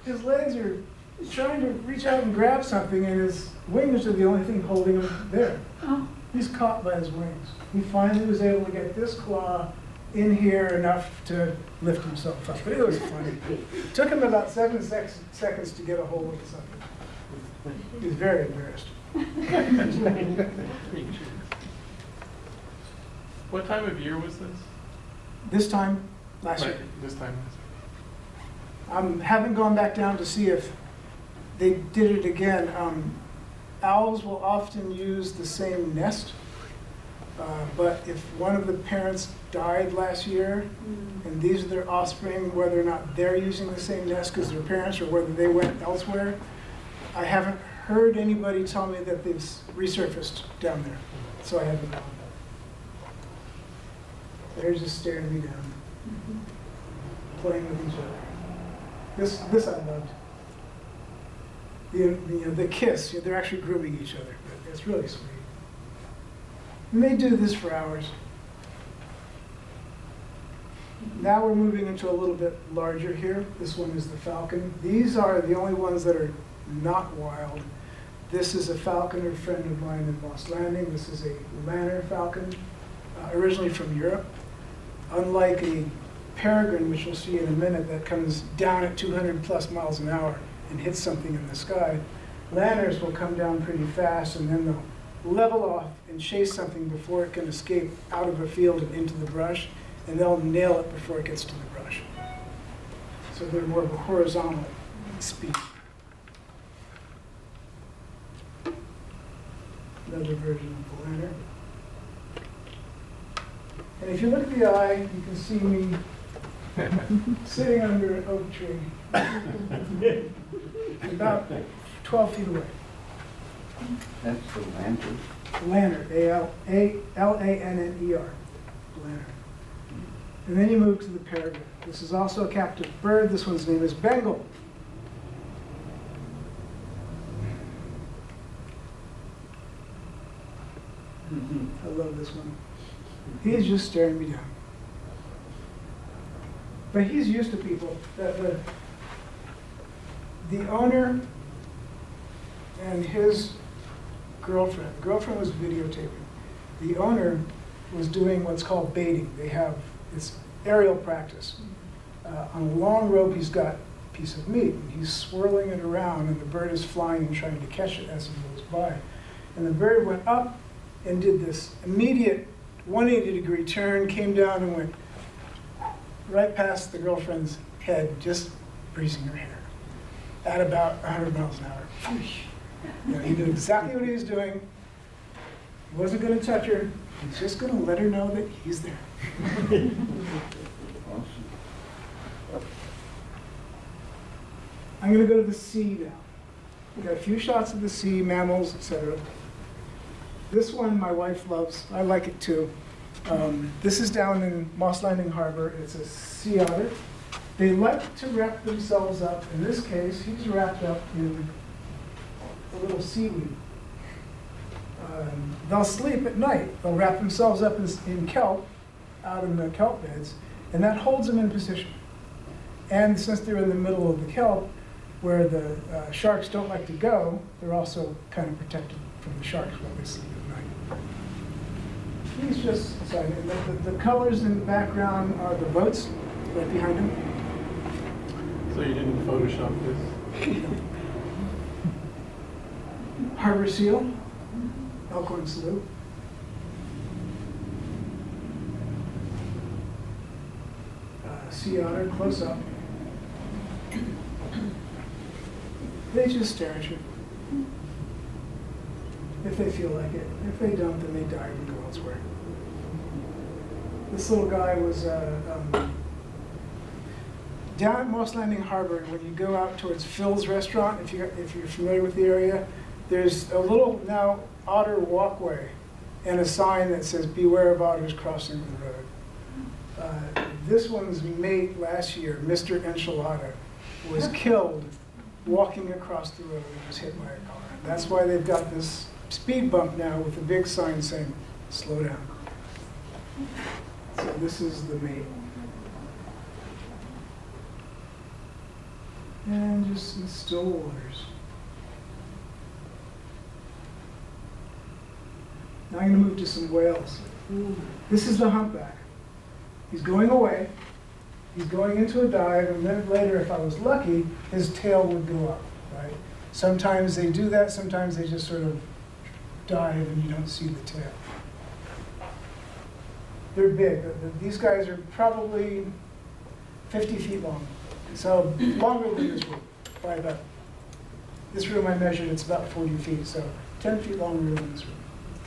his legs are trying to reach out and grab something, and his wings are the only thing holding him there. He's caught by his wings. He finally was able to get this claw in here enough to lift himself up. But it was funny. It took him about 7 seconds to get a hold of something. He was very embarrassed. What time of year was this? This time last year. This time last year. Haven't gone back down to see if they did it again. Owls will often use the same nest, but if one of the parents died last year, and these are their offspring, whether or not they're using the same nest because they're parents or whether they went elsewhere, I haven't heard anybody tell me that they've resurfaced down there, so I haven't gone. They're just staring me down, playing with each other. This I loved. The kiss, they're actually grooming each other. But it's really sweet. And they do this for hours. Now we're moving into a little bit larger here. This one is the falcon. These are the only ones that are not wild. This is a falconer friend of mine in Moss Landing. This is a Lanner Falcon, originally from Europe. Unlike a peregrine, which we'll see in a minute, that comes down at 200 plus miles an hour and hits something in the sky, Lanners will come down pretty fast and then they'll level off and chase something before it can escape out of a field and into the brush, and they'll nail it before it gets to the brush. So they're more of a horizontal speed. Another version of the Lanner. And if you look at the eye, you can see me sitting under an oak tree, about 12 feet away. That's the lantern. Lanner, A-L-A-N-N-E-R, Lanner. And then you move to the peregrine. This is also a captive bird. This one's name is Bengal. I love this one. He's just staring me down. But he's used to people. The owner and his girlfriend. The girlfriend was videotaping. The owner was doing what's called baiting. They have this aerial practice. On a long rope, he's got a piece of meat, and he's swirling it around, and the bird is flying and trying to catch it as he goes by. And the bird went up and did this immediate 180-degree turn, came down and went right past the girlfriend's head, just breezing her hair at about 100 miles an hour. He knew exactly what he was doing. He wasn't going to touch her. He's just going to let her know that he's there. I'm going to go to the sea now. We got a few shots of the sea, mammals, etc. This one my wife loves. I like it too. This is down in Moss Landing Harbor. It's a sea otter. They like to wrap themselves up. In this case, he's wrapped up in a little seaweed. They'll sleep at night. They'll wrap themselves up in kelp, out in the kelp beds, and that holds them in position. And since they're in the middle of the kelp, where the sharks don't like to go, they're also kind of protected from the sharks while they sleep at night. He's just, sorry, the colors in the background are the boats. right behind him. So you didn't Photoshop this? Harbor seal, Elkhorn Slough. Sea otter, close up. They just stare at you. If they feel like it. If they don't, then they dive and go elsewhere. This little guy was down at Moss Landing Harbor. When you go out towards Phil's restaurant, if you're familiar with the area, there's a little now otter walkway and a sign that says "Beware of otters crossing the road." This one's mate last year, Mr. Enchilada, was killed walking across the road and was hit by a car. That's why they've got this speed bump now with a big sign saying, "Slow down." So this is the mate. And just in still waters. Now I'm going to move to some whales. This is the humpback. He's going away. He's going into a dive, and a minute later, if I was lucky, his tail would go up, right? Sometimes they do that, sometimes they just sort of dive and you don't see the tail. They're big. These guys are probably 50 feet long. So longer than this room, by about, this room I measured, it's about 40 feet, so 10 feet longer than this room.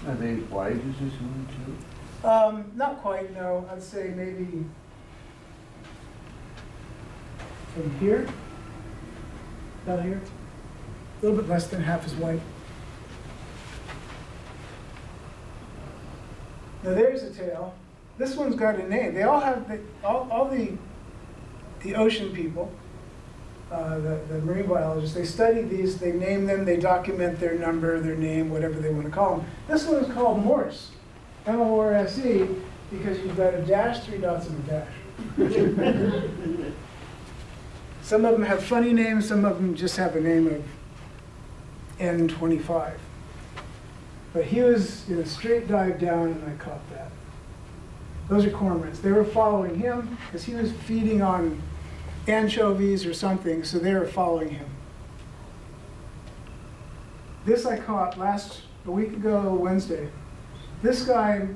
Are they as wide as this one too? Not quite, no. I'd say maybe from here, about here, a little bit less than half as wide. Now there's a tail. This one's got a name. They all have, all the ocean people, the marine biologists, they study these, they name them, they document their number, their name, whatever they want to call them. This one is called Morse, M-O-R-S-E, because you've got a dash, 3 dots, and a dash. Some of them have funny names, some of them just have a name of N25. But he was in a straight dive down, and I caught that. Those are cormorants. They were following him because he was feeding on anchovies or something, so they were following him. This I caught a week ago, Wednesday. This guy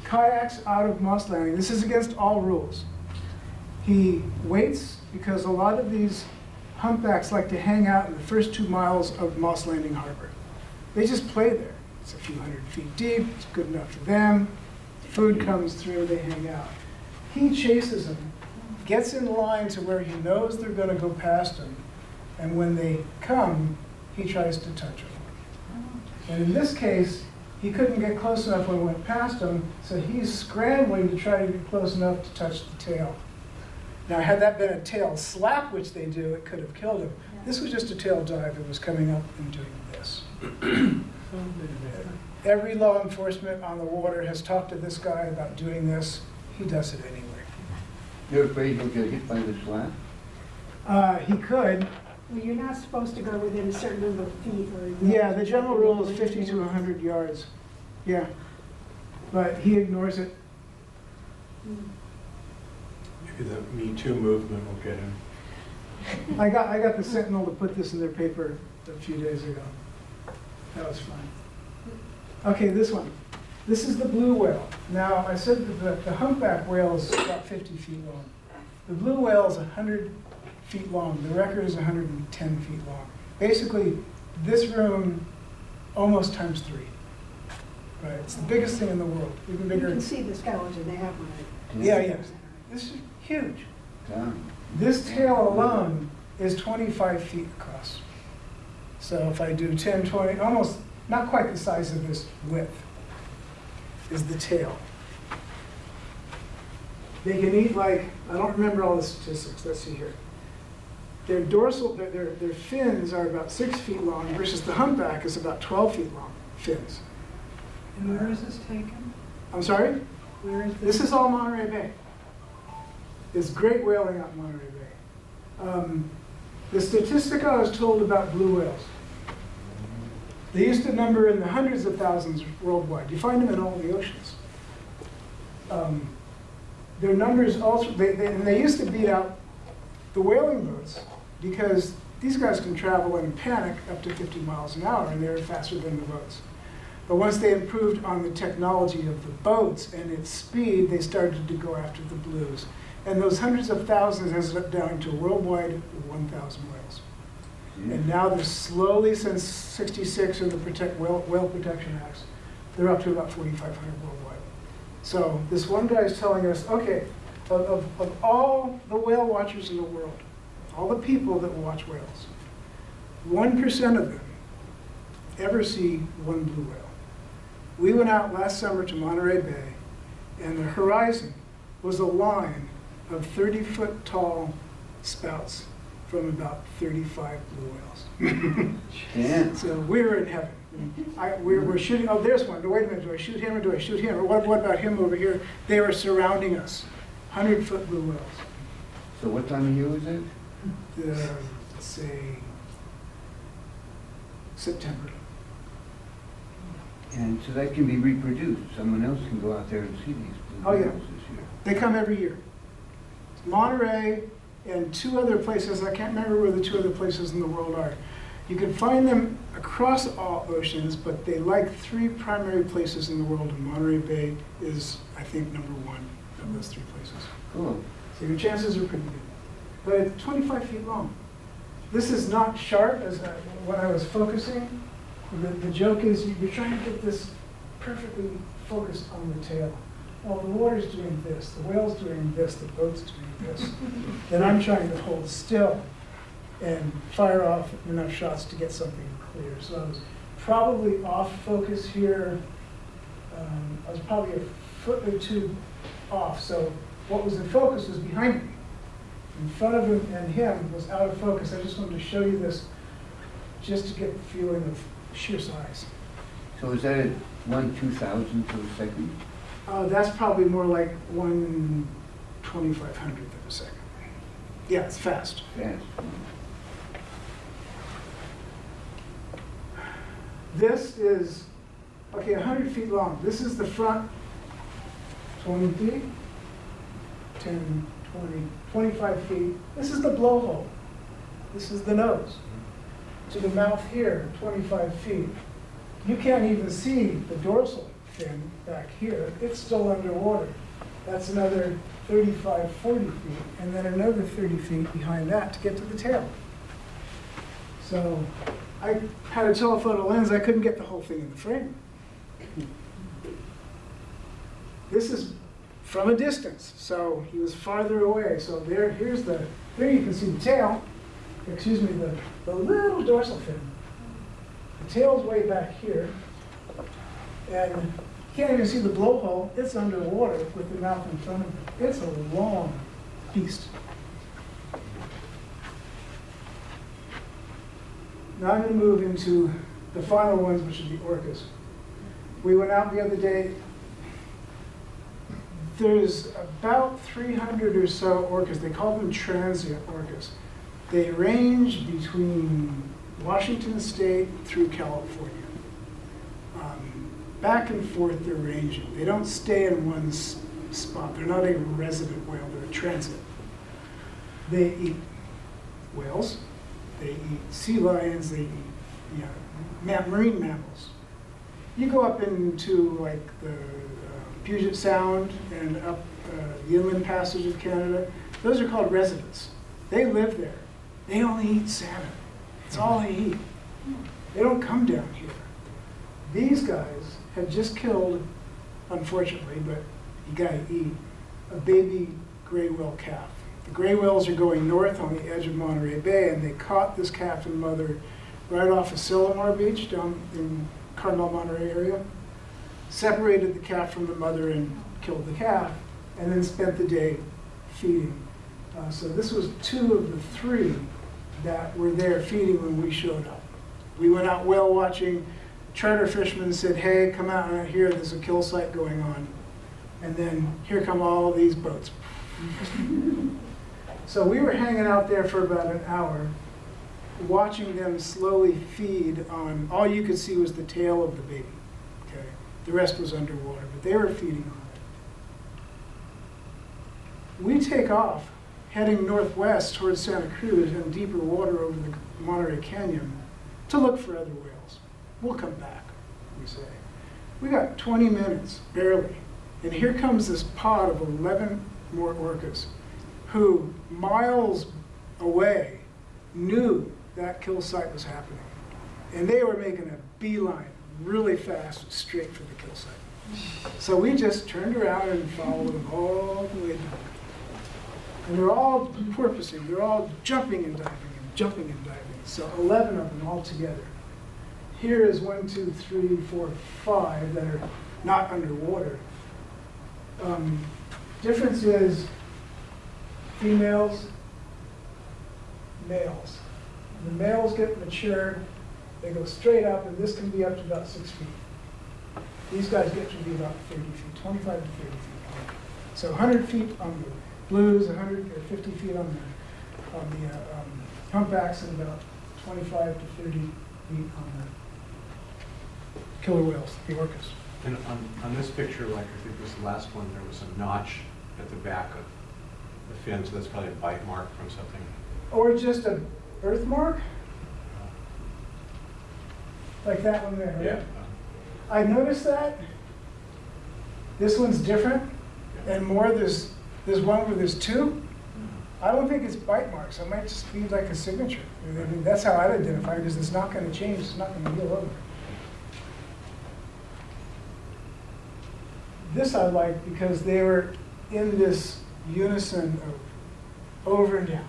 kayaks out of Moss Landing. This is against all rules. He waits because a lot of these humpbacks like to hang out in the first 2 miles of Moss Landing Harbor. They just play there. It's a few hundred feet deep. It's good enough for them. Food comes through, they hang out. He chases them, gets in line to where he knows they're going to go past him, and when they come, he tries to touch them. And in this case, he couldn't get close enough when it went past him, so he's scrambling to try to get close enough to touch the tail. Now, had that been a tail slap, which they do, it could have killed him. This was just a tail dive. It was coming up and doing this. Every law enforcement on the water has talked to this guy about doing this. He does it anyway. You're afraid he'll get hit by the slab? He could. Well, you're not supposed to go within a certain number of feet or. Yeah, the general rule is 50 to 100 yards. Yeah. But he ignores it. Maybe the Me Too movement will get him. I got the Sentinel to put this in their paper a few days ago. That was fun. Okay, this one. This is the blue whale. Now, I said that the humpback whale is about 50 feet long. The blue whale is 100 feet long. The record is 110 feet long. Basically, this room almost times 3. Right? It's the biggest thing in the world. Even You bigger. can see the skeleton, they have one. Yeah. This is huge. Yeah. This tail alone is 25 feet across. So if I do 10, 20, almost not quite the size of this width is the tail. They can eat like, I don't remember all the statistics, let's see here. Their dorsal, their fins are about 6 feet long versus the humpback is about 12 feet long fins. And where is this taken? I'm sorry? Where is This is all Monterey Bay. It's great whaling out in Monterey Bay. The statistic I was told about blue whales, they used to number in the hundreds of thousands worldwide. You find them in all the oceans. their numbers also, and they used to beat out the whaling boats because these guys can travel in a panic up to 50 miles an hour, and they're faster than the boats. But once they improved on the technology of the boats and its speed, they started to go after the blues. And those hundreds of thousands ended up down to a worldwide 1,000 whales. And now they're slowly, since '66 or the Whale Protection Acts, they're up to about 4,500 worldwide. So this one guy is telling us, okay, of all the whale watchers in the world, all the people that watch whales, 1% of them ever see one blue whale. We went out last summer to Monterey Bay, and the horizon was a line of 30-foot tall spouts from about 35 blue whales. Yeah. So we were in heaven. We're shooting, oh, there's one. Wait a minute, do I shoot him or do I shoot him? Or what about him over here? They were surrounding us, 100-foot blue whales. So what time of year was it? Let's say, September. And so that can be reproduced. Someone else can go out there and see these blue Oh, yeah. whales this year. They come every year. Monterey and 2 other places, I can't remember where the 2 other places in the world are. You can find them across all oceans, but they like 3 primary places in the world, and Monterey Bay is, I think, number 1 of those 3 places. Cool. So your chances are pretty good. But it's 25 feet long. This is not sharp as when I was focusing. The joke is you're trying to get this perfectly focused on the tail. Well, the water's doing this, the whale's doing this, the boat's doing this. Then I'm trying to hold still and fire off enough shots to get something clear. So I was probably off focus here. I was probably a foot or 2 off. So what was in focus was behind me. In front of him and him was out of focus. I just wanted to show you this just to get the feeling of sheer size. So is that at 1/2000th of a second? That's probably more like 1/2500th of a second. Yeah, it's fast. Fast. This is, okay, 100 feet long. This is the front, 20 feet, 10, 20, 25 feet. This is the blowhole. This is the nose. To the mouth here, 25 feet. You can't even see the dorsal fin back here. It's still underwater. That's another 35, 40 feet, and then another 30 feet behind that to get to the tail. So I had a telephoto lens. I couldn't get the whole thing in the frame. This is from a distance, so he was farther away. So there you can see the tail. Excuse me, the little dorsal fin. The tail's way back here, and you can't even see the blowhole. It's underwater with the mouth in front of it. It's a long beast. Now I'm going to move into the final ones, which are the orcas. We went out the other day. There's about 300 or so orcas. They call them transient orcas. They range between Washington State through California. Back and forth they're ranging. They don't stay in one spot. They're not a resident whale, they're a transit. They eat whales, they eat sea lions, they eat marine mammals. You go up into like the Puget Sound and up the Inland Passage of Canada, those are called residents. They live there. They only eat salmon. That's all they eat. They don't come down here. These guys had just killed, unfortunately, but you gotta eat, a baby gray whale calf. The gray whales are going north on the edge of Monterey Bay, and they caught this calf and mother right off of Sillamar Beach down in Cardinal Monterey area, separated the calf from the mother and killed the calf, and then spent the day feeding. So this was 2 of the 3 that were there feeding when we showed up. We went out whale watching. Charter fishermen said, hey, come out here, there's a kill site going on. And then here come all these boats. So we were hanging out there for about an hour, watching them slowly feed on, all you could see was the tail of the baby. Okay? The rest was underwater, but they were feeding on We take off, heading northwest towards Santa Cruz and deeper water over the Monterey Canyon to look for other whales. We'll come back, we say. We got 20 minutes, barely. And here comes this pod of 11 more orcas who, miles away, knew that kill site was happening. And they were making a beeline really fast straight for the kill site. So we just turned around and followed them all the way down. And they're all porpoising, they're all jumping and diving and jumping and diving. So 11 of them all together. Here is 1, 2, 3, 4, 5 that are not underwater. Difference is females, males. The males get mature, they go straight up, and this can be up to about 6 feet. These guys get to be about 30 feet, 25 to 30 feet. So 100 feet on the blues, 150 feet on the humpbacks, and about 25 to 30 feet on the killer whales, the orcas. And on this picture, like I think this last one, there was a notch at the back of the fin, so that's probably a bite mark from something. Or just a birthmark, like that one there, right? Yeah. I noticed that. This one's different, and more, there's one where there's 2. I don't think it's bite marks. It might just be like a signature. I mean, that's how I'd identify it, because it's not going to change. It's not going to heal over. This I like because they were in this unison of over and down.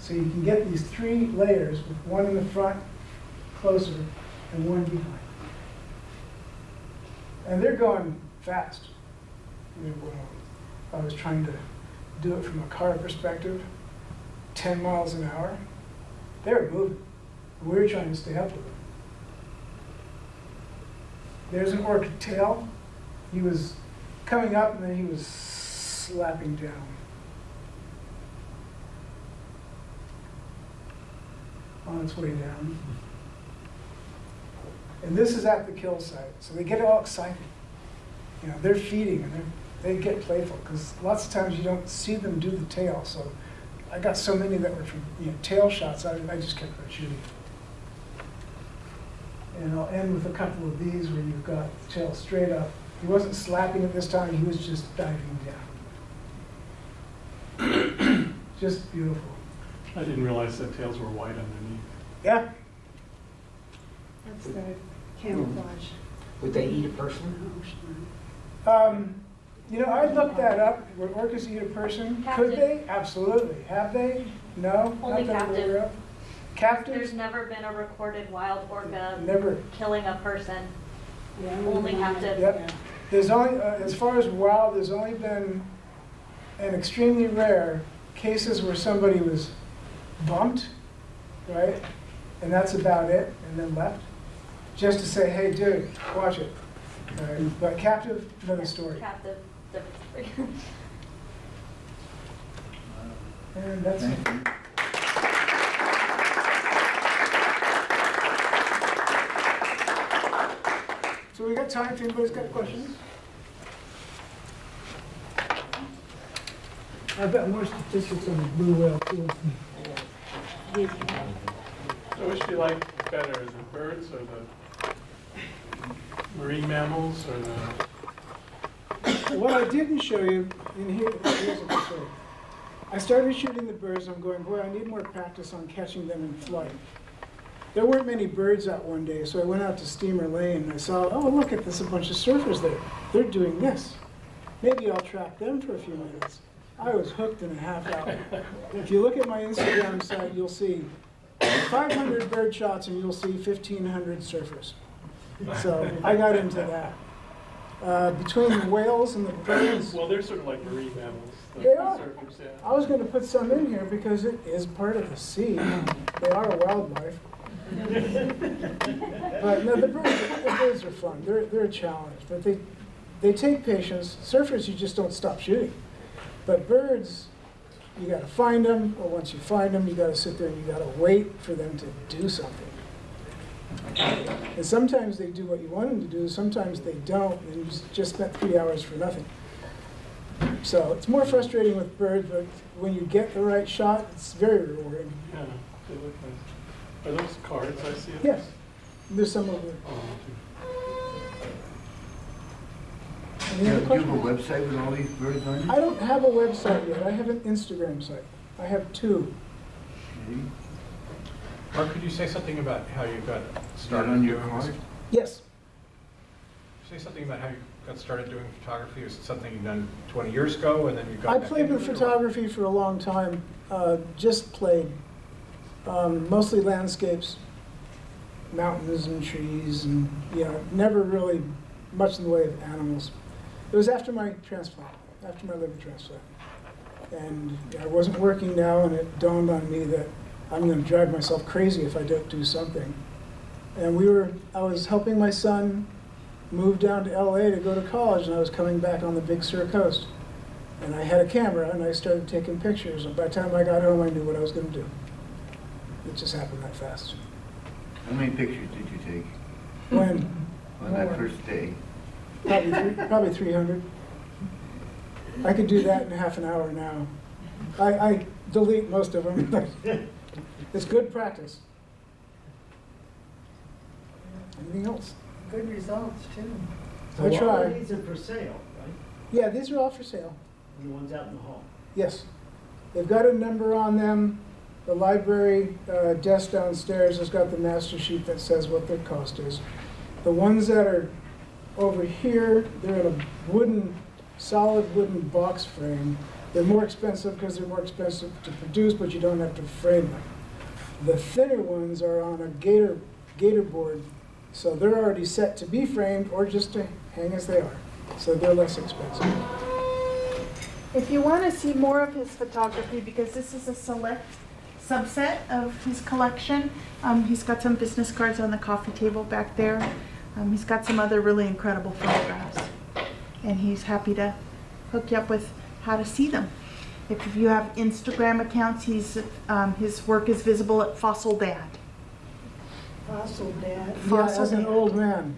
So you can get these 3 layers with one in the front, closer, and one behind. And they're going fast. I mean, I was trying to do it from a car perspective, 10 miles an hour. They were moving. We were trying to stay up with them. There's an orca tail. He was coming up, and then he was slapping down. On its way down. And this is at the kill site, so they get all excited. You know, they're feeding, and they get playful, because lots of times you don't see them do the tail. So I got so many that were from tail shots, I just kept on shooting. And I'll end with a couple of these where you've got the tail straight up. He wasn't slapping it this time, he was just diving down. Just beautiful. I didn't realize that tails were white underneath. Yeah. That's the camouflage. Would they eat a person? I looked that up. Would orcas eat a person? Captive. Could they? Absolutely. Have they? No. Only Not that I'm captive. aware of. Captives? There's never been a recorded wild orca Never. killing a person. Yeah, Only captive. Yep. There's only, as far as wild, there's only been an extremely rare cases where somebody was bumped, right? And that's about it, and then left. Just to say, hey, dude, watch it. Right? But captive, another story. Captive, different story. And that's it. Thank you. So we got time if anybody's got questions. I've got more statistics on the blue whale too. So which do you like better, the birds or the marine mammals or the? What I didn't show you, in here, here's a picture. I started shooting the birds, I'm going, boy, I need more practice on catching them in flight. There weren't many birds out one day, so I went out to Steamer Lane and I saw, oh, look at this, a bunch of surfers there. They're doing this. Maybe I'll track them for a few minutes. I was hooked in a half hour. If you look at my Instagram site, you'll see 500 bird shots and you'll see 1,500 surfers. So I got into that. Between the whales and the birds, Well, they're sort of like marine mammals. the They are. surfers, yeah. I was going to put some in here because it is part of the sea. They are a wildlife. But no, the birds are fun. They're a challenge, but they take patience. Surfers, you just don't stop shooting. But birds, you got to find them, or once you find them, you got to sit there and you got to wait for them to do something. And sometimes they do what you want them to do. Sometimes they don't, and you just spent 3 hours for nothing. So it's more frustrating with birds, but when you get the right shot, it's very rewarding. Yeah, they look nice. Are those cards I see? Yes, there's some over there. Any other Do you have a questions? website with all these birds on it? I don't have a website yet. I have an Instagram site. I have 2. Okay. Mark, could you say something about how you got started on your doing this? card? Yes. Say something about how you got started doing photography. Was it something you done 20 years ago, and then you got I back played into with it, or- photography for a long time. Just played. Mostly landscapes, mountains and trees, and never really much in the way of animals. It was after my transplant, after my liver transplant. And I wasn't working now, and it dawned on me that I'm going to drive myself crazy if I don't do something. And I was helping my son move down to LA to go to college, and I was coming back on the Big Sur coast. And I had a camera, and I started taking pictures. And by the time I got home, I knew what I was going to do. It just happened that fast. How many pictures did you take When? on that first day? Probably 300. I could do that in half an hour now. I delete most of them. It's good practice. Anything else? Good results, too. I So all try. of these are for sale, right? Yeah, these are all for sale. The ones out in the hall. Yes. They've got a number on them. The library desk downstairs has got the master sheet that says what their cost is. The ones that are over here, they're in a solid wooden box frame. They're more expensive because they're more expensive to produce, but you don't have to frame them. The thinner ones are on a gator board, so they're already set to be framed or just to hang as they are. So they're less expensive. If you want to see more of his photography, because this is a select subset of his collection, he's got some business cards on the coffee table back there. He's got some other really incredible photographs, and he's happy to hook you up with how to see them. If you have Instagram accounts, his work is visible at Fossil Dad. Fossil Dad. Yeah, as an old man.